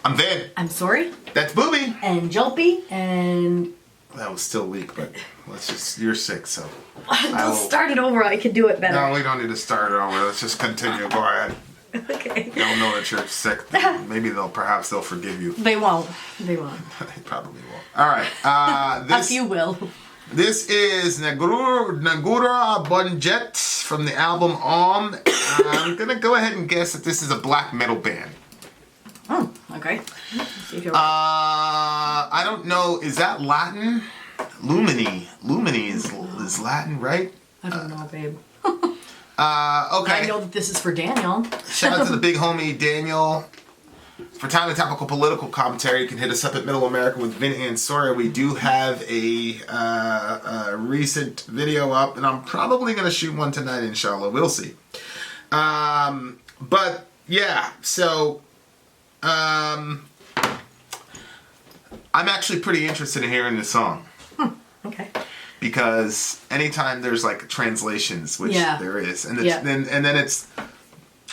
I'm Vin. I'm Sori. That's Booby. And Jolpy. And... That was still weak, but let's just... You're sick, so... Let's start it over. I could do it better. No, we don't need to start it over. Let's just continue. Go ahead. Okay. They'll know that you're sick. Maybe perhaps they'll forgive you. They won't. They won't. They probably won't. All right. A few will. This is Negura Bunget from the album Om. I'm going to go ahead and guess that this is a black metal band. Oh, okay. See if you're I don't know. Is that Latin? Lumini. Lumini is Latin, right? I don't know, babe. Okay. I know that this is for Daniel. Shout out to the big homie Daniel. For timely, topical, political commentary, you can hit us up at Middle America with Vin and Sori. We do have a recent video up, and I'm probably going to shoot one tonight, inshallah. We'll see. But, yeah, so... I'm actually pretty interested in hearing this song. Okay. Because anytime there's like translations, which there is, and then it's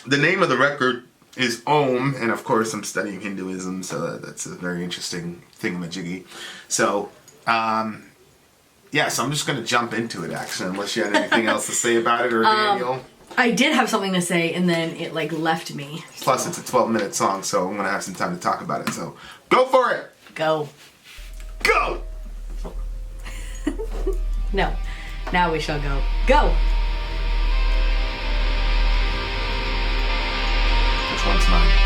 the name of the record is Om, and of course I'm studying Hinduism, so that's a very interesting thingamajiggy. So, so I'm just gonna jump into it actually, unless you had anything else to say about it, or Daniel. I did have something to say, and then it like left me. Plus, it's a 12-minute song, so I'm gonna have some time to talk about it. So, go for it. Go. Go. No. Now we shall go. Go! Which one's mine?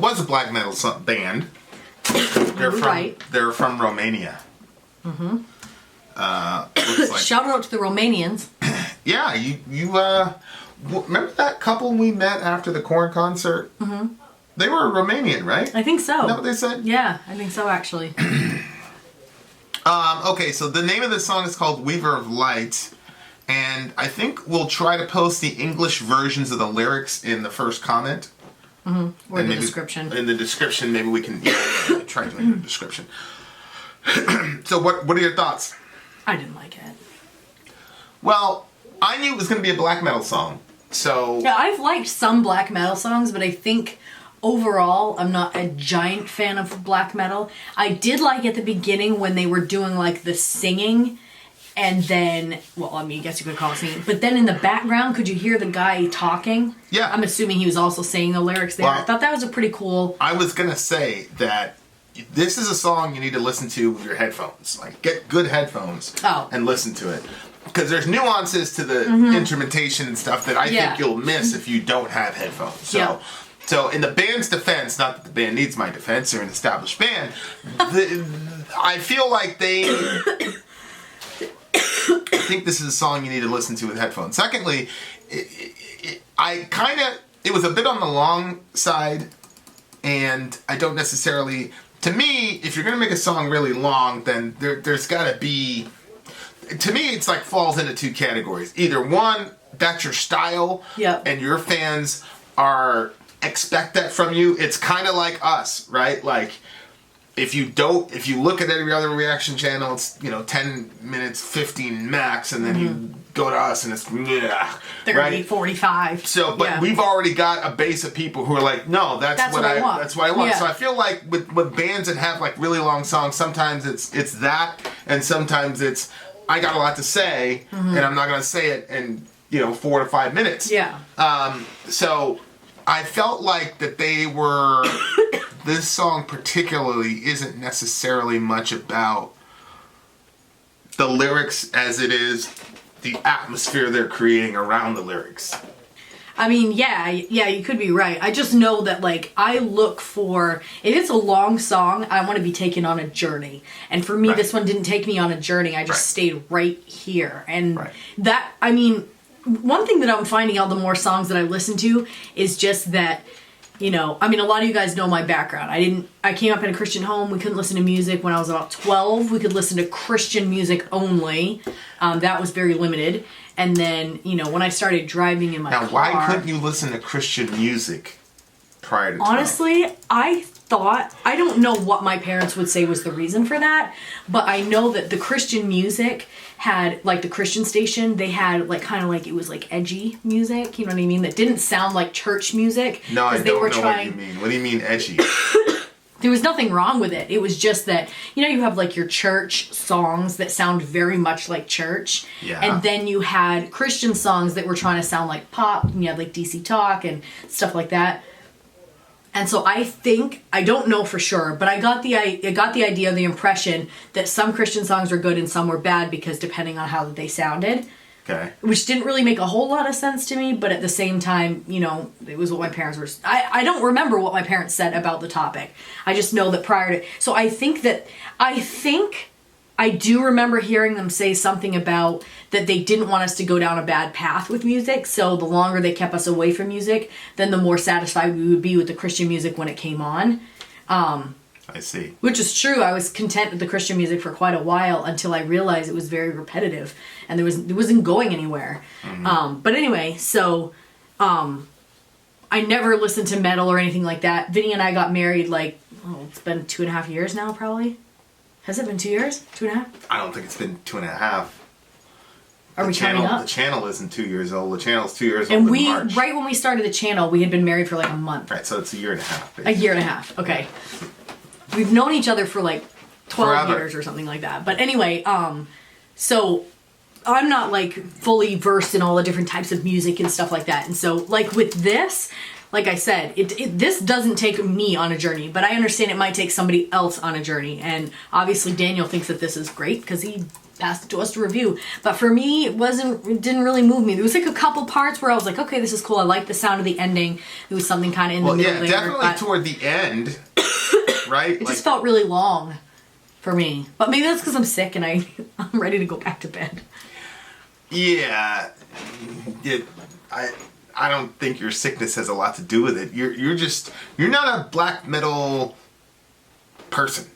Well, it was a black metal band. They're from Romania. Mm-hmm. Looks like, shout out to the Romanians. Yeah, you remember that couple we met after the Korn concert? Mm-hmm. They were Romanian, right? I think so. Is that what they said? Yeah, I think so, actually. Okay, so the name of the song is called Weaver of Light, and I think we'll try to post the English versions of the lyrics in the first comment. Mm-hmm. Or in the description. In the description, maybe we can try to make a description. So what are your thoughts? I didn't like it. Well, I knew it was going to be a black metal song, so... Yeah, I've liked some black metal songs, but I think overall I'm not a giant fan of black metal. I did like at the beginning when they were doing like the singing, and then, well, I mean, I guess you could call it singing, but then in the background, could you hear the guy talking? Yeah. I'm assuming he was also saying the lyrics there. Well, I thought that was a pretty cool... I was going to say that this is a song you need to listen to with your headphones. Like, get good headphones and listen to it. Because there's nuances to the instrumentation and stuff that I think you'll miss if you don't have headphones. So in the band's defense, not that the band needs my defense, they're an established band, I feel like they... I think this is a song you need to listen to with headphones. Secondly, it was a bit on the long side, and I don't necessarily... To me, if you're going to make a song really long, then there's got to be... To me, it's like falls into two categories. Either one, that's your style, and your fans expect that from you. It's kind of like us, right? Like, if you look at every other reaction channel, it's 10 minutes, 15 max, and then you go to us and it's 30, right? 45. So, but we've already got a base of people who are like, no, that's what I want. That's what I want. Yeah. So I feel like with bands that have like really long songs, sometimes it's that, and sometimes it's I got a lot to say, and I'm not going to say it in 4 to 5 minutes. Yeah. So I felt like that they were. This song particularly isn't necessarily much about the lyrics as it is the atmosphere they're creating around the lyrics. I mean, yeah, you could be right. I just know that, like, I look for... If it's a long song, I want to be taken on a journey. And for me, this one didn't take me on a journey. I just stayed right here. And that... I mean, one thing that I'm finding out the more songs that I listen to is just that... I mean, a lot of you guys know my background. I came up in a Christian home. We couldn't listen to music when I was about 12. We could listen to Christian music only. That was very limited. And then, when I started driving in my car... Now, why couldn't you listen to Christian music prior to 12? Honestly, I don't know what my parents would say was the reason for that, but I know that the Christian music had, like, the Christian station, they had, like, kind of like, it was, like, edgy music, you know what I mean? That didn't sound like church music. No, I don't know what you mean. What do you mean edgy? There was nothing wrong with it. It was just that, you have, like, your church songs that sound very much like church. Yeah. And then you had Christian songs that were trying to sound like pop, and you had, like, DC Talk and stuff like that. And so I don't know for sure, but I got the idea, the impression that some Christian songs were good and some were bad because depending on how they sounded. Okay. Which didn't really make a whole lot of sense to me, but at the same time, it was what my parents were... I don't remember what my parents said about the topic. I just know that prior to... So I think I do remember hearing them say something about that they didn't want us to go down a bad path with music, so the longer they kept us away from music, then the more satisfied we would be with the Christian music when it came on. I see. Which is true. I was content with the Christian music for quite a while until I realized it was very repetitive and it wasn't going anywhere. Mm-hmm. But anyway, so I never listened to metal or anything like that. Vinny and I got married it's been 2.5 years now, probably. Has it been 2 years? 2.5? I don't think it's been 2.5. Are we counting up? The channel isn't 2 years old. The channel's 2 years old and in March. Right when we started the channel, we had been married for like a month. Right, so it's a year and a half. Basically. A year and a half, okay. We've known each other for 12 Forever. years or something like that. But anyway, so I'm not fully versed in all the different types of music and stuff like that. And so with this, like I said, this doesn't take me on a journey, but I understand it might take somebody else on a journey. And obviously Daniel thinks that this is great because he passed it to us to review. But for me, it didn't really move me. There was like a couple parts where I was like, okay, this is cool. I like the sound of the ending. There was something kind of in the middle there. Definitely toward the end, right? It just felt really long for me. But maybe that's because I'm sick and I'm ready to go back to bed. Yeah. I don't think your sickness has a lot to do with it. You're not a black metal person.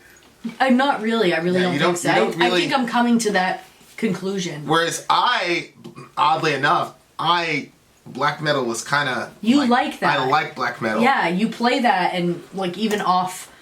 I'm not really. I really don't think so. I think I'm coming to that conclusion. Whereas oddly enough, black metal was kind of... You like that. I like black metal. Yeah, you play that and like even off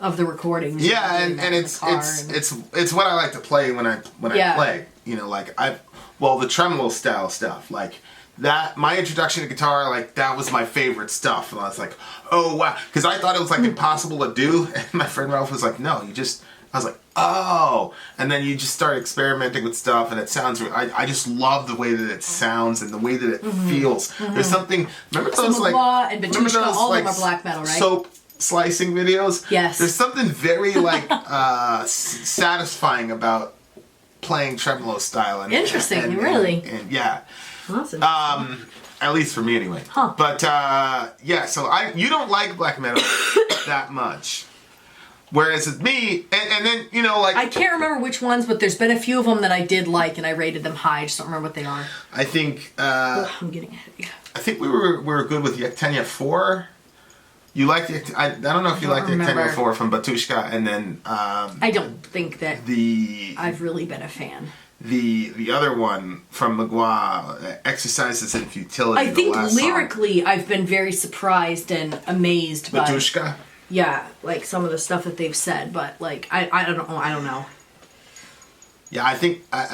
of the recordings. Yeah, and it's what I like to play when I play. You know, like the tremolo style stuff, like that. My introduction to guitar, like that was my favorite stuff, and I was like, oh wow, because I thought it was like impossible to do, and my friend Ralph was like, no, I was like, oh, and then you just start experimenting with stuff, and it sounds. I just love the way that it sounds and the way that it feels. There's something. Remember those like and Batushka, all of them are black metal, right? Soap slicing videos. Yes. There's something very like satisfying about playing tremolo style. And interesting, really. And yeah. Awesome. At least for me anyway. Huh. But so you don't like black metal that much. Whereas with me, and then, you know, like... I can't remember which ones, but there's been a few of them that I did like, and I rated them high. I just don't remember what they are. I think... I'm getting ahead of you. I think we were good with Yektenia 4. You liked the... I don't know if you liked Yektenia 4 from Batushka, and then... I don't think that I've really been a fan. The other one from Magua, Exercises in Futility. I think lyrically song. I've been very surprised and amazed by... Batushka? Yeah, like some of the stuff that they've said, but like I don't know. Yeah, I think what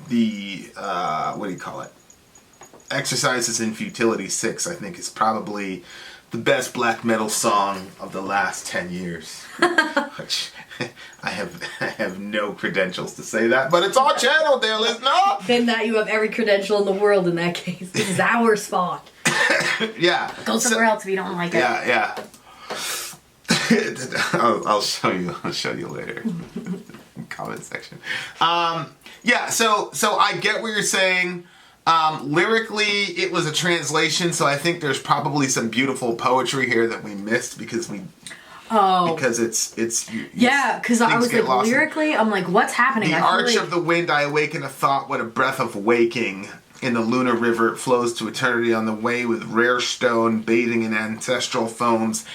do you call it? Exercises in Futility 6, I think, is probably the best black metal song of the last 10 years. Which I have no credentials to say that, but it's our channel, dear listener. Then that you have every credential in the world in that case. This is our spot. Yeah. Go somewhere else if you don't like it. Yeah. I'll show you. I'll show you later. Comment section. Yeah. So I get what you're saying. Lyrically, it was a translation, so I think there's probably some beautiful poetry here that we missed because it's yeah, because I was like lyrically, I'm like, what's happening? The arch of the wind, I awaken a thought, what a breath of waking. In the lunar river, it flows to eternity on the way with rare stone, bathing in ancestral foams.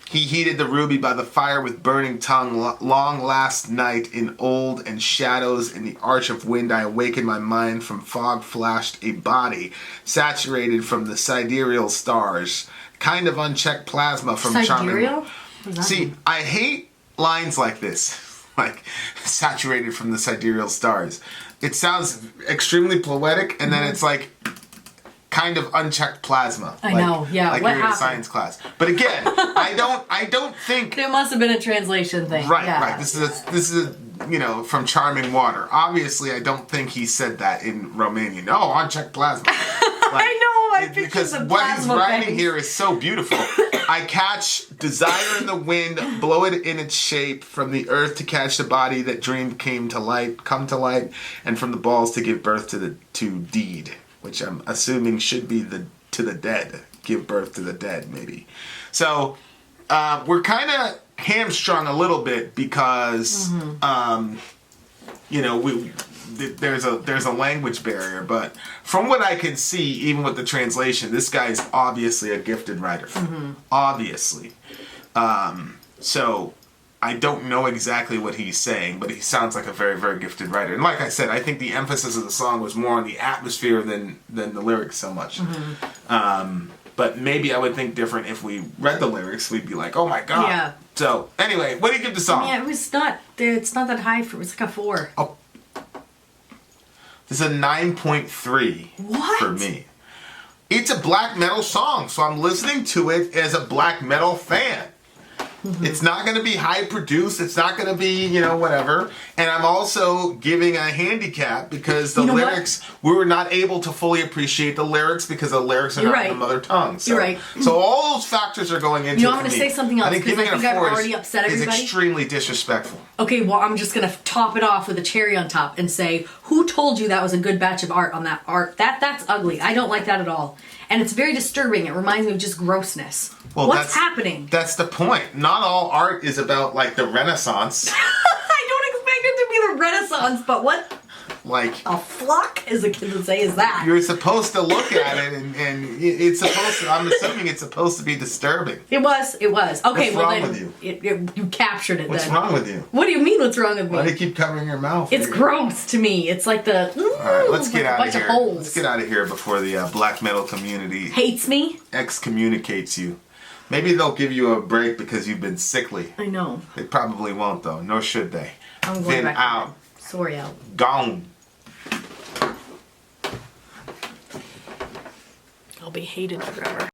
He heated the ruby by the fire with burning tongue. Long last night in old and shadows in the arch of wind, I awakened my mind from fog flashed a body saturated from the sidereal stars. Kind of unchecked plasma from sidereal? Charming. See, I hate lines like this. Like, saturated from the sidereal stars. It sounds extremely poetic, and then it's like kind of unchecked plasma. I know, yeah. Like you're in a science class. But again, I don't think there must have been a translation thing. Right, yeah. right. This is from Charming Water. Obviously, I don't think he said that in Romanian. No, unchecked plasma. Like, I know. I picture because the what he's writing bangs. here is so beautiful. I catch desire in the wind, blow it in its shape, from the earth to catch the body that dreamed come to light, and from the balls to give birth to deed, which I'm assuming should be to the dead, give birth to the dead, maybe. So we're kind of hamstrung a little bit because there's a language barrier, but from what I can see, even with the translation, this guy is obviously a gifted writer. Obviously. So I don't know exactly what he's saying, but he sounds like a very, very gifted writer. And like I said, I think the emphasis of the song was more on the atmosphere than the lyrics so much. But maybe I would think different if we read the lyrics. We'd be like, oh my god. Yeah. So anyway, what do you give the song? Yeah, it's not that high for it's like a 4. Oh. This is a 9.3 for me. It's a black metal song, so I'm listening to it as a black metal fan. It's not going to be high produced. It's not going to be, whatever. And I'm also giving a handicap because the lyrics, we were not able to fully appreciate the lyrics because the lyrics are not in the mother tongue. So, You're right. So all those factors are going into it. I'm going to say something else because I think I've already upset everybody. Is extremely disrespectful. Okay, well, I'm just going to top it off with a cherry on top and say, who told you that was a good batch of art on that art? That's ugly. I don't like that at all. And it's very disturbing. It reminds me of just grossness. Well, what's happening? That's the point. Not all art is about, like, the Renaissance. I don't expect it to be the Renaissance, but what? Like a flock, as a kid would say, is that? You're supposed to look at it, and it's supposed to. I'm assuming it's supposed to be disturbing. It was. Okay, what's wrong with you? You captured it. What's then. wrong with you? What do you mean? What's wrong with me? Why do you keep covering your mouth? It's gross to me. It's like the. All right, let's get out of here. Holes. Let's get out of here before the black metal community hates me, excommunicates you. Maybe they'll give you a break because you've been sickly. I know. They probably won't, though. Nor should they. I'm going Vin back out. Sori out. Gone. I'll be hated forever.